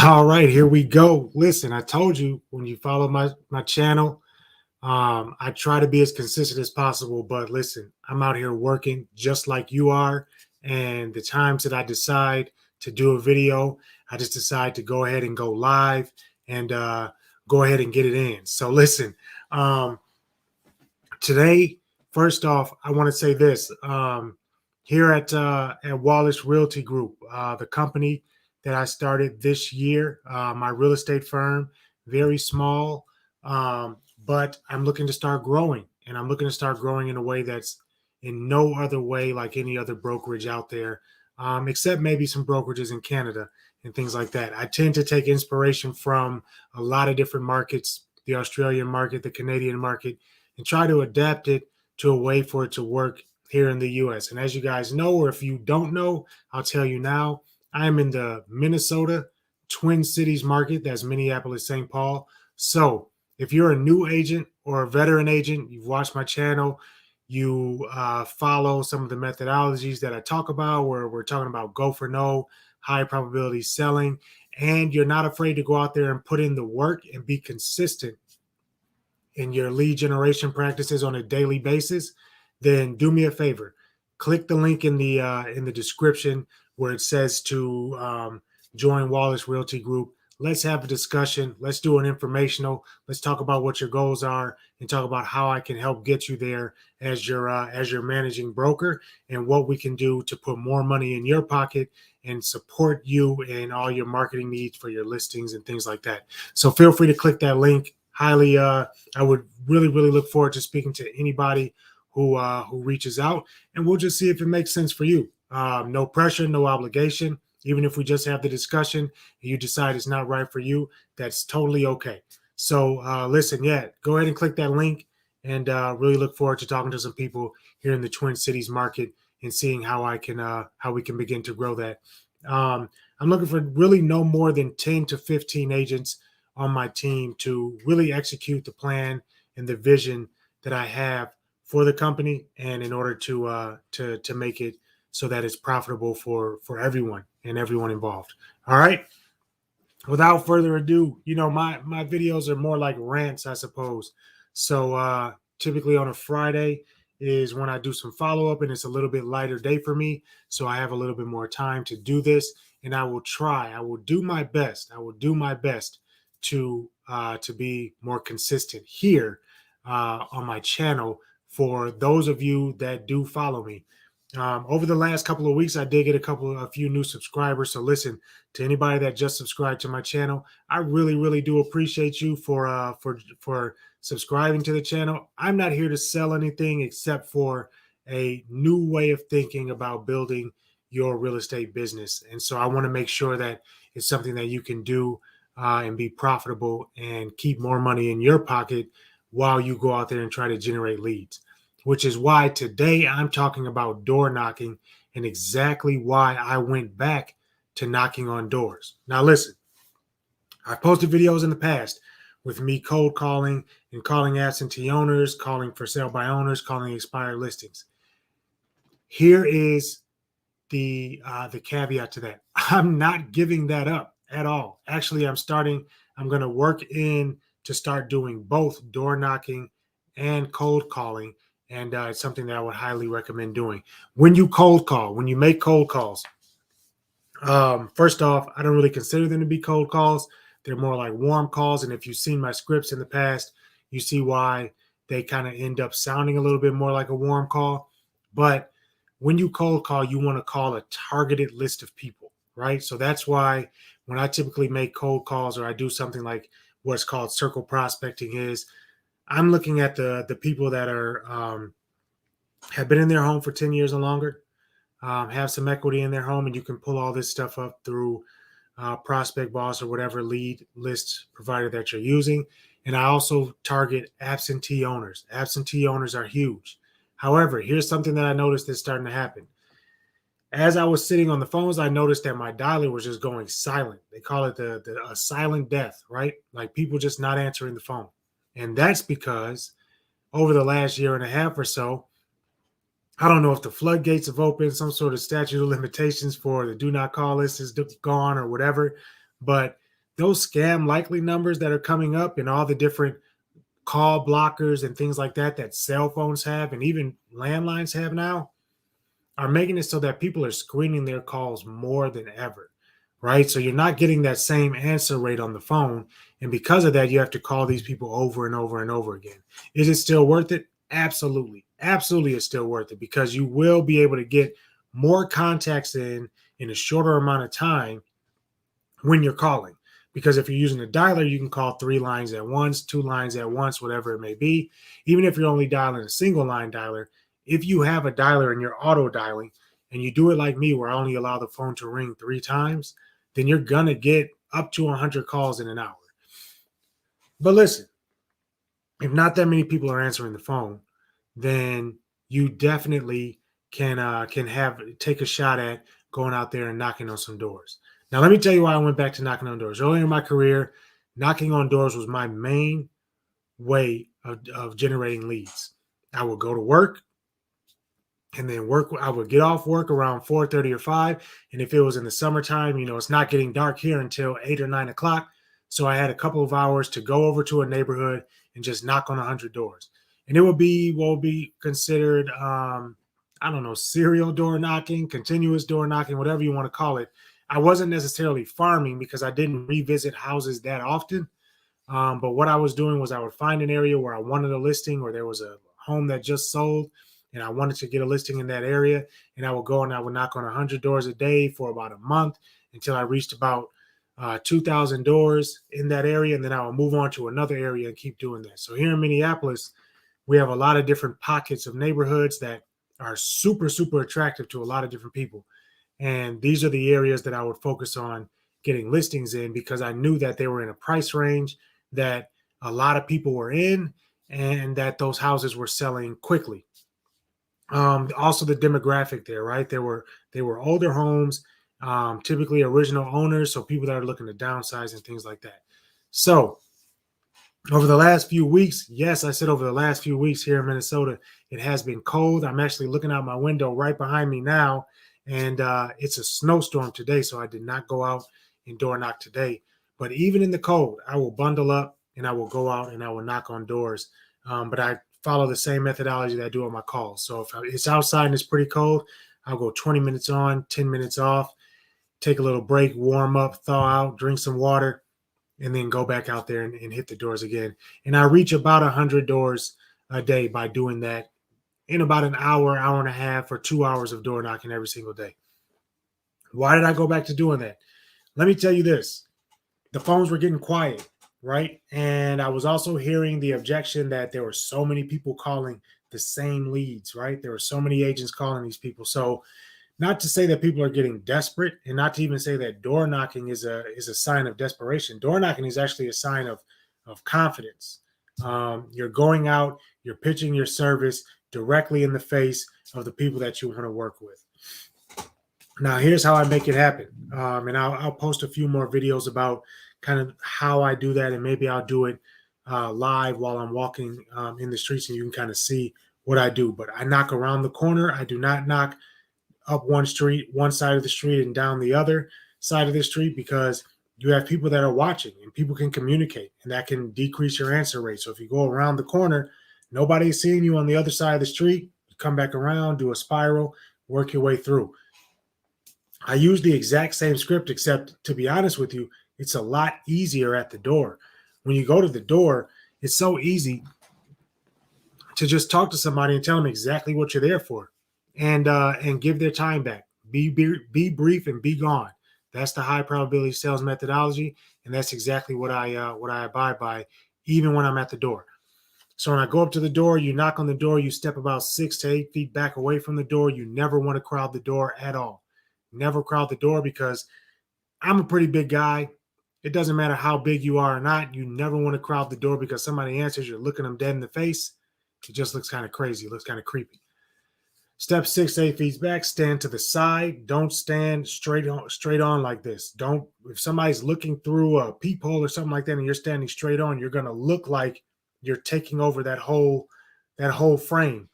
All right, here we go. Listen, I told you when you follow my channel, I try to be as consistent as possible. But listen, I'm out here working just like you are, and the times that I decide to do a video, I just decide to go ahead and go live and go ahead and get it in. So listen, um, today, first off, I want to say this. Here at Wallace Realty Group, the company that I started this year, my real estate firm, very small, but I'm looking to start growing, and I'm looking to start growing in a way that's in no other way like any other brokerage out there, except maybe some brokerages in Canada and things like that. I tend to take inspiration from a lot of different markets, the Australian market, the Canadian market, and try to adapt it to a way for it to work here in the US. And as you guys know, or if you don't know, I'll tell you now, I'm in the Minnesota Twin Cities market. That's Minneapolis, St. Paul. So if you're a new agent or a veteran agent, you've watched my channel, you follow some of the methodologies that I talk about, where we're talking about go for no, high probability selling, and you're not afraid to go out there and put in the work and be consistent in your lead generation practices on a daily basis, then do me a favor. Click the link in the description where it says to join Wallace Realty Group. Let's have a discussion. Let's do an informational. Let's talk about what your goals are and talk about how I can help get you there as your managing broker, and what we can do to put more money in your pocket and support you in all your marketing needs for your listings and things like that. So feel free to click that link. Highly, I would really look forward to speaking to anybody who reaches out, and we'll just see if it makes sense for you. No pressure, no obligation. Even if we just have the discussion and you decide it's not right for you, that's totally okay. So listen, go ahead and click that link, and really look forward to talking to some people here in the Twin Cities market and seeing how we can begin to grow that. I'm looking for really no more than 10 to 15 agents on my team to really execute the plan and the vision that I have for the company, and in order to make it so that it's profitable for everyone and everyone involved. All right. Without further ado, my videos are more like rants, I suppose. So typically on a Friday is when I do some follow-up, and it's a little bit lighter day for me. So I have a little bit more time to do this, and I will do my best. I will do my best to be more consistent here on my channel for those of you that do follow me. Over the last couple of weeks, I did get a few new subscribers. So listen, to anybody that just subscribed to my channel, I really do appreciate you for subscribing to the channel. I'm not here to sell anything except for a new way of thinking about building your real estate business. And so I want to make sure that it's something that you can do and be profitable and keep more money in your pocket while you go out there and try to generate leads. Which is why today I'm talking about door knocking, and exactly why I went back to knocking on doors. Now listen, I've posted videos in the past with me cold calling and calling absentee owners, calling for sale by owners, calling expired listings. Here is the caveat to that. I'm not giving that up at all. Actually, I'm going to work in to start doing both door knocking and cold calling. And it's something that I would highly recommend doing. When you make cold calls, first off, I don't really consider them to be cold calls. They're more like warm calls. And if you've seen my scripts in the past, you see why they kind of end up sounding a little bit more like a warm call. But when you cold call, you want to call a targeted list of people, right? So that's why when I typically make cold calls, or I do something like what's called circle prospecting, is I'm looking at the people that are have been in their home for 10 years or longer, have some equity in their home, and you can pull all this stuff up through Prospect Boss or whatever lead list provider that you're using. And I also target absentee owners. Absentee owners are huge. However, here's something that I noticed that's starting to happen. As I was sitting on the phones, I noticed that my dialer was just going silent. They call it a silent death, right? Like people just not answering the phone. And that's because over the last year and a half or so, I don't know if the floodgates have opened, some sort of statute of limitations for the do not call list is gone or whatever, but those scam likely numbers that are coming up and all the different call blockers and things like that that cell phones have and even landlines have now are making it so that people are screening their calls more than ever, right? So you're not getting that same answer rate on the phone. And because of that, you have to call these people over and over and over again. Is it still worth it? Absolutely. Absolutely, it's still worth it because you will be able to get more contacts in a shorter amount of time when you're calling. Because if you're using a dialer, you can call 3 lines at once, 2 lines at once, whatever it may be. Even if you're only dialing a single line dialer, if you have a dialer and you're auto dialing and you do it like me, where I only allow the phone to ring 3 times, then you're going to get up to 100 calls in an hour. But listen, if not that many people are answering the phone, then you definitely can have take a shot at going out there and knocking on some doors. Now, let me tell you why I went back to knocking on doors. Earlier in my career, knocking on doors was my main way of generating leads. I would go to work and then work. I would get off work around 4:30 or 5. And if it was in the summertime, it's not getting dark here until 8 or 9 o'clock. So I had a couple of hours to go over to a neighborhood and just knock on 100 doors. And it would be what would be considered, I don't know, serial door knocking, continuous door knocking, whatever you want to call it. I wasn't necessarily farming because I didn't revisit houses that often. But what I was doing was I would find an area where I wanted a listing or there was a home that just sold and I wanted to get a listing in that area. And I would go and I would knock on 100 doors a day for about a month until I reached about 2,000 doors in that area. And then I would move on to another area and keep doing that. So here in Minneapolis, we have a lot of different pockets of neighborhoods that are super, super attractive to a lot of different people. And these are the areas that I would focus on getting listings in because I knew that they were in a price range that a lot of people were in and that those houses were selling quickly. Also the demographic there, right? They were older homes, typically original owners, so people that are looking to downsize and things like that. So over the last few weeks, yes, I said over the last few weeks here in Minnesota, it has been cold. I'm actually looking out my window right behind me now, and it's a snowstorm today, so I did not go out and door knock today. But even in the cold, I will bundle up and I will go out and I will knock on doors. But I follow the same methodology that I do on my calls. So if it's outside and it's pretty cold, I'll go 20 minutes on, 10 minutes off, take a little break, warm up, thaw out, drink some water, and then go back out there and hit the doors again. And I reach about 100 doors a day by doing that in about an hour, hour and a half, or 2 hours of door knocking every single day. Why did I go back to doing that? Let me tell you this. The phones were getting quiet, right? And I was also hearing the objection that there were so many people calling the same leads, right? There were so many agents calling these people. So not to say that people are getting desperate and not to even say that door knocking is a sign of desperation. Door knocking is actually a sign of confidence. You're going out, you're pitching your service directly in the face of the people that you want to work with. Now, here's how I make it happen. And I'll post a few more videos about kind of how I do that. And maybe I'll do it live while I'm walking in the streets and you can kind of see what I do. But I knock around the corner. I do not knock up one side of the street and down the other side of the street because you have people that are watching and people can communicate and that can decrease your answer rate. So if you go around the corner, nobody's seeing you on the other side of the street, you come back around, do a spiral, work your way through. I use the exact same script, except to be honest with you, it's a lot easier at the door. When you go to the door, it's so easy to just talk to somebody and tell them exactly what you're there for and give their time back. Be brief and be gone. That's the high probability sales methodology, and that's exactly what I abide by, even when I'm at the door. So when I go up to the door, you knock on the door, you step about 6 to 8 feet back away from the door. You never want to crowd the door at all. Never crowd the door because I'm a pretty big guy. It doesn't matter how big you are or not. You never want to crowd the door because somebody answers, you're looking them dead in the face. It just looks kind of crazy. It looks kind of creepy. Step 6, 8 feet back, stand to the side. Don't stand straight on like this. Don't, if somebody's looking through a peephole or something like that and you're standing straight on, you're going to look like you're taking over that whole frame.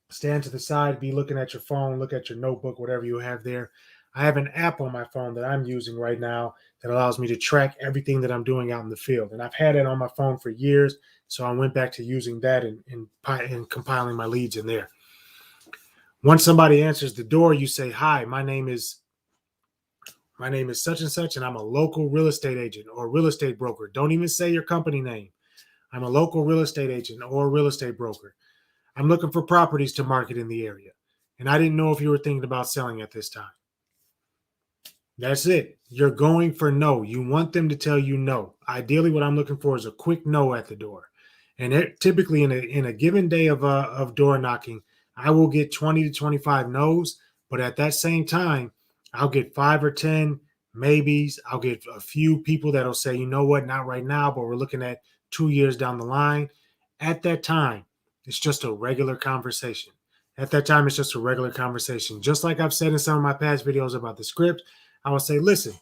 Stand to the side, be looking at your phone, look at your notebook, whatever you have there. I have an app on my phone that I'm using right now that allows me to track everything that I'm doing out in the field. And I've had it on my phone for years. So I went back to using that and compiling my leads in there. Once somebody answers the door, you say, "Hi, my name is such and such, and I'm a local real estate agent or real estate broker." Don't even say your company name. "I'm a local real estate agent or real estate broker. I'm looking for properties to market in the area. And I didn't know if you were thinking about selling at this time." That's it. You're going for no. You want them to tell you no. Ideally, what I'm looking for is a quick no at the door. And typically in a given day of door knocking, I will get 20 to 25 no's. But at that same time, I'll get 5 or 10 maybes. I'll get a few people that'll say, "You know what, not right now, but we're looking at 2 years down the line." At that time, it's just a regular conversation. At that time, it's just a regular conversation. Just like I've said in some of my past videos about the script, I would say, "Listen,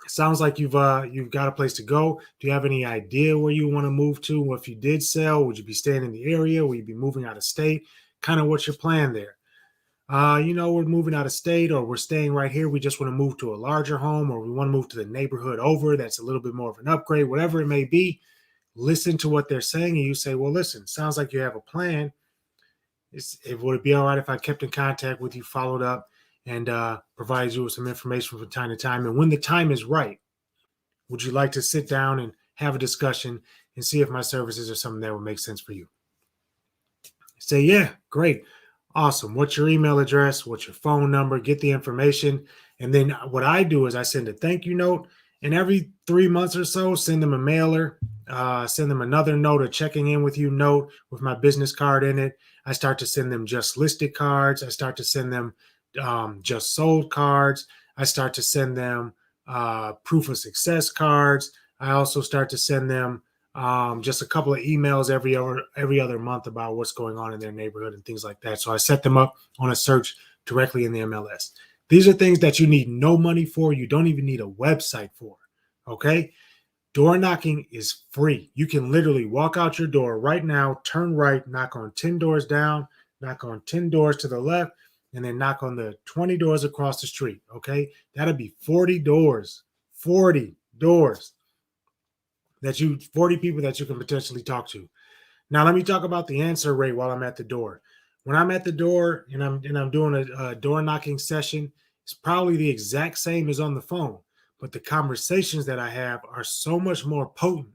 it sounds like you've got a place to go. Do you have any idea where you want to move to? If you did sell, would you be staying in the area? Will you be moving out of state? Kind of what's your plan there?" We're moving out of state, or we're staying right here. We just want to move to a larger home, or we want to move to the neighborhood over that's a little bit more of an upgrade, whatever it may be. Listen to what they're saying, and you say, "Well, listen, sounds like you have a plan. Would it be all right if I kept in contact with you, followed up, and provided you with some information from time to time? And when the time is right, would you like to sit down and have a discussion and see if my services are something that would make sense for you?" Say, "Yeah, great. Awesome. What's your email address? What's your phone number?" Get the information. And then what I do is I send a thank you note. And every 3 months or so, send them a mailer, send them another note, a checking in with you note with my business card in it. I start to send them just listed cards. I start to send them just sold cards. I start to send them proof of success cards. I also start to send them just a couple of emails every other month about what's going on in their neighborhood and things like that. So I set them up on a search directly in the MLS. These are things that you need no money for. You don't even need a website for. Okay. Door knocking is free. You can literally walk out your door right now, turn right, knock on 10 doors down, knock on 10 doors to the left, and then knock on the 20 doors across the street. Okay. That'll be 40 doors. 40 doors 40 people that you can potentially talk to. Now, let me talk about the answer rate while I'm at the door. When I'm at the door and I'm doing a door knocking session, it's probably the exact same as on the phone, but the conversations that I have are so much more potent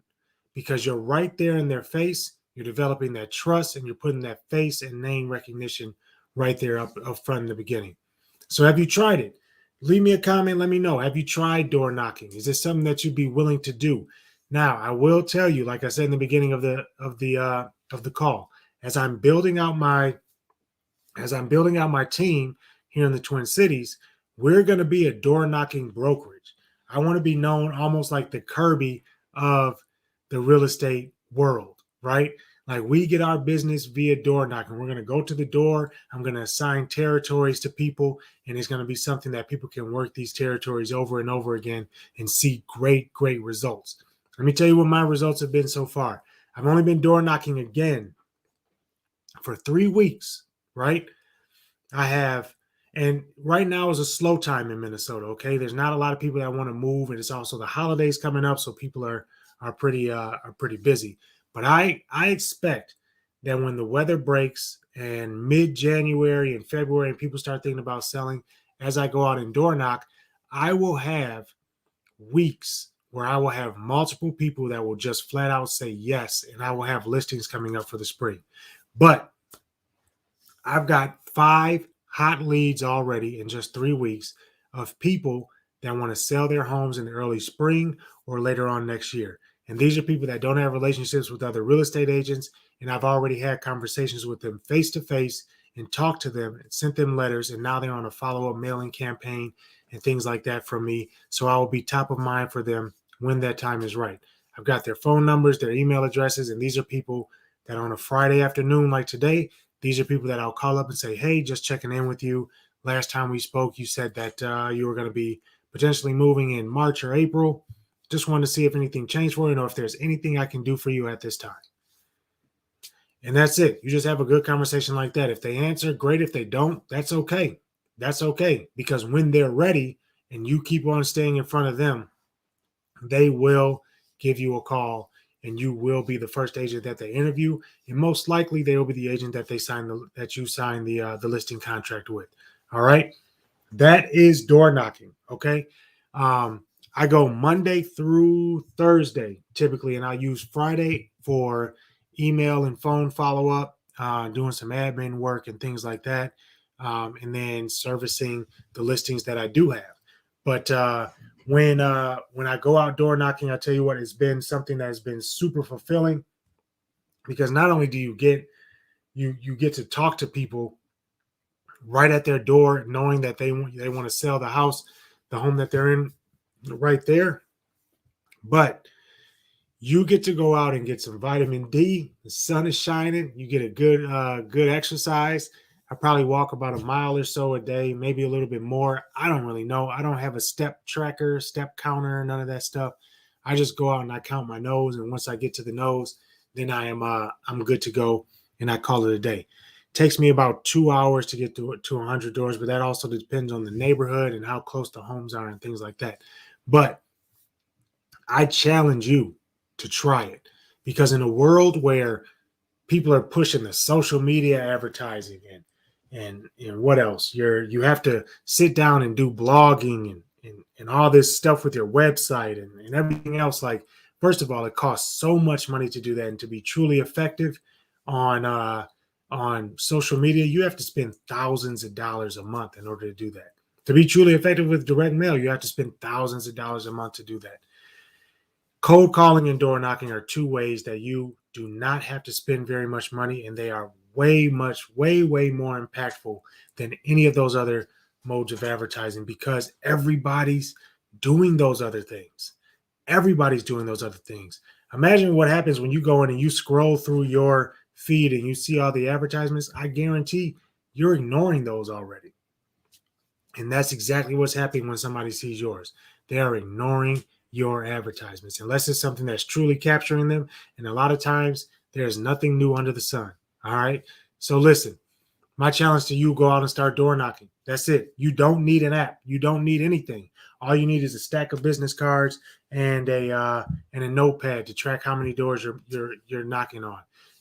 because you're right there in their face. You're developing that trust and you're putting that face and name recognition right there up front in the beginning. So, have you tried it? Leave me a comment. Let me know. Have you tried door knocking? Is this something that you'd be willing to do? Now, I will tell you, like I said in the beginning of the call, as I'm building out my team here in the Twin Cities, we're going to be a door knocking brokerage. I want to be known almost like the Kirby of the real estate world, right? Like we get our business via door knocking. We're going to go to the door. I'm going to assign territories to people, and it's going to be something that people can work these territories over and over again and see great, great results. Let me tell you what my results have been so far. I've only been door knocking again for 3 weeks, right? I have, and right now is a slow time in Minnesota. Okay, there's not a lot of people that want to move, and it's also the holidays coming up, so people are pretty busy. But I expect that when the weather breaks and mid-January and February, and people start thinking about selling, as I go out and door knock, I will have weeks where I will have multiple people that will just flat out say yes, and I will have listings coming up for the spring. But I've got 5 hot leads already in just 3 weeks of people that want to sell their homes in the early spring or later on next year. And these are people that don't have relationships with other real estate agents. And I've already had conversations with them face to face and talked to them and sent them letters. And now they're on a follow up mailing campaign and things like that from me. So I will be top of mind for them when that time is right. I've got their phone numbers, their email addresses, and these are people that on a Friday afternoon like today, these are people that I'll call up and say, "Hey, just checking in with you. Last time we spoke, you said that you were going to be potentially moving in March or April. Just wanted to see if anything changed for you or if there's anything I can do for you at this time." And that's it. You just have a good conversation like that. If they answer, great. If they don't, that's okay. That's okay, because when they're ready and you keep on staying in front of them, they will give you a call and you will be the first agent that they interview, and most likely they will be the agent that you sign the listing contract with. All right, that is door knocking. Okay. Um, I go Monday through Thursday typically, and I use Friday for email and phone follow up, doing some admin work and things like that, and then servicing the listings that I do have. But when I go out door knocking, I tell you what, it's been something that has been super fulfilling, because not only do you get to talk to people right at their door, knowing that they want to sell the house, the home that they're in, right there. But you get to go out and get some vitamin D. The sun is shining. You get a good exercise. I probably walk about a mile or so a day, maybe a little bit more. I don't really know. I don't have a step tracker, step counter, none of that stuff. I just go out and I count my nose, and once I get to the nose, then I'm good to go, and I call it a day. Takes me about 2 hours to get to 100 doors, but that also depends on the neighborhood and how close the homes are and things like that. But I challenge you to try it, because in a world where people are pushing the social media advertising and what else, you have to sit down and do blogging and all this stuff with your website and everything else. Like, first of all, it costs so much money to do that, and to be truly effective on social media, you have to spend thousands of dollars a month in order to do that. To be truly effective with direct mail, you have to spend thousands of dollars a month to do that. Cold calling and door knocking are two ways that you do not have to spend very much money, and they are way more impactful than any of those other modes of advertising, because everybody's doing those other things. Everybody's doing those other things. Imagine what happens when you go in and you scroll through your feed and you see all the advertisements. I guarantee you're ignoring those already. And that's exactly what's happening when somebody sees yours. They are ignoring your advertisements, unless it's something that's truly capturing them. And a lot of times, there's nothing new under the sun. All right. So listen, my challenge to you: go out and start door knocking. That's it. You don't need an app. You don't need anything. All you need is a stack of business cards and a notepad to track how many doors you're knocking on.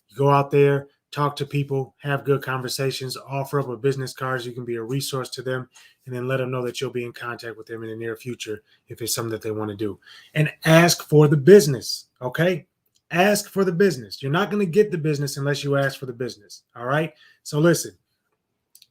You go out there, talk to people, have good conversations, offer up a business card so you can be a resource to them, and then let them know that you'll be in contact with them in the near future if it's something that they want to do. And ask for the business, okay? Ask for the business. You're not going to get the business unless you ask for the business, all right? So listen,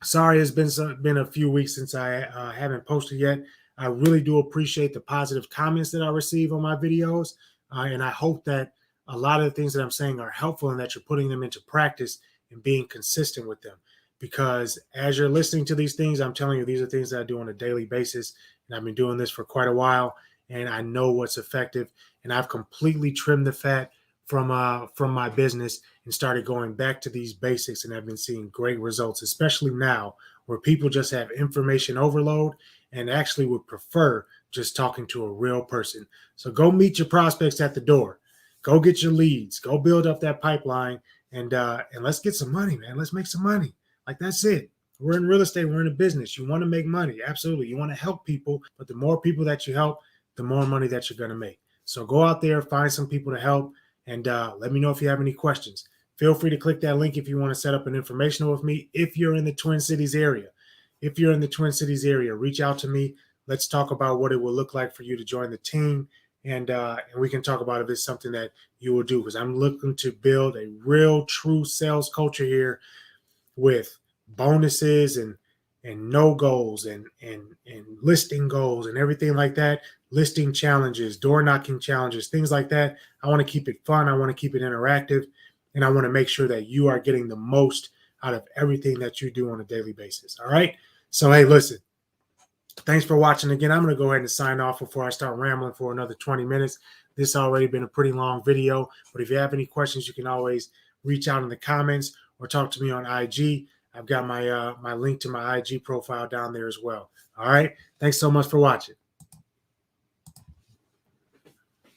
sorry it's been a few weeks since I haven't posted yet. I really do appreciate the positive comments that I receive on my videos, and I hope that a lot of the things that I'm saying are helpful and that you're putting them into practice and being consistent with them. Because as you're listening to these things, I'm telling you, these are things that I do on a daily basis, and I've been doing this for quite a while, and I know what's effective. And I've completely trimmed the fat from my business and started going back to these basics, and I've been seeing great results, especially now where people just have information overload and actually would prefer just talking to a real person. So go meet your prospects at the door. Go get your leads. Go build up that pipeline, and let's get some money, man. Let's make some money. Like, that's it. We're in real estate. We're in a business. You want to make money. Absolutely. You want to help people, but the more people that you help, the more money that you're going to make. So go out there, find some people to help, and let me know if you have any questions. Feel free to click that link if you want to set up an informational with me. If you're in the Twin Cities area, reach out to me. Let's talk about what it will look like for you to join the team, and we can talk about if it's something that you will do. Because I'm looking to build a real, true sales culture here with bonuses and no goals and listing goals and everything like that, listing challenges, door knocking challenges, things like that. I want to keep it fun. I want to keep it interactive, and I want to make sure that you are getting the most out of everything that you do on a daily basis. All right. So, hey, listen, thanks for watching again. I'm going to go ahead and sign off before I start rambling for another 20 minutes. This has already been a pretty long video, but if you have any questions, you can always reach out in the comments or talk to me on IG. I've got my link to my IG profile down there as well. All right. Thanks so much for watching.